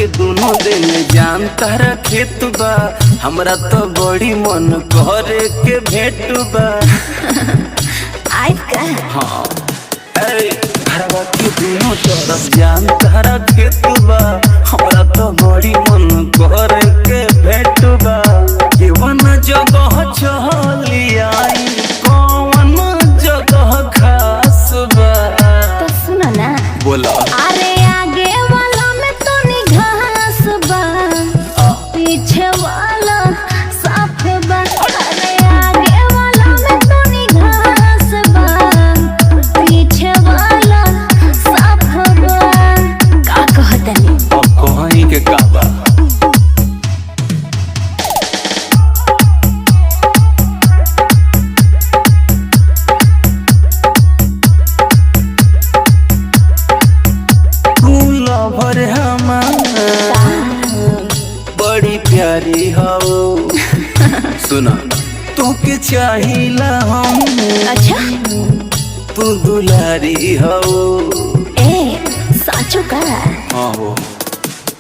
के दोनों दिन जान तारा खेत बा, हमरा तो बड़ी मन करे के भेंट बा। हाँ घरवा के दोनों तरफ जान तारा खेत बा, हमरा तो बड़ी मन करे के भेंट बा। केवन जगह चली आई, कौन जगह खास बा? तो सुनो ना, बोला। अरे आगे वाला में तो घास बा, पीछे वाला साफ बा। अरे आगे वाला में तो घास बा, पीछे वाला साफ बा। का कहतनी? अब कहीं के का बा? भर बड़ी प्यारी हो सुना तू के चाहिला हम। अच्छा तू दुलारी हो। ए साचो का? हाँ हो।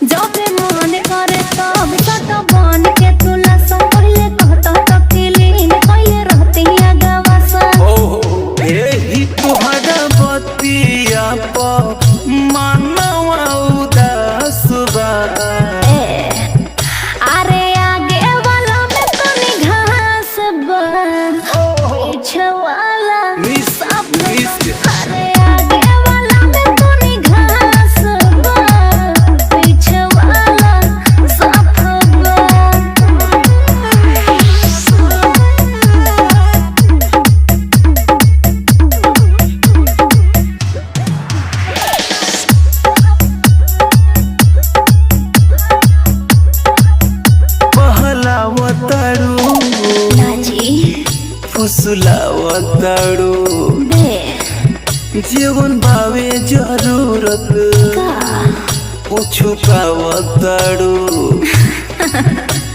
जब मन करे तब सट बन के तुला सब पहले कहता तकलीन कइले रहती गवासा। ओ एही तोहरा बतिया प मानवा उदास बा। अरे आगे वाला में तो घास बा, पीछे वाला सब बा। अरे आगे वाला में तो घास बा, पीछे वाला सब बा। पहलावताड़ू नाजी फुसलावताड़ू दे जीवन भावे जरूरत छुपावताड़ू।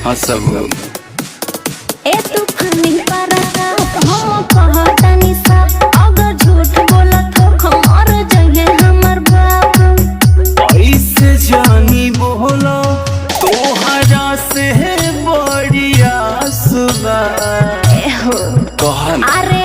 हाँ सब ए तूफानी पारा हम कहतनी सब, अगर झूठ बोलत हो मर जाइए हमर बाप। ऐसे जानी बोलो तोहरा से बड़ी आस बा। ए हो कहन अरे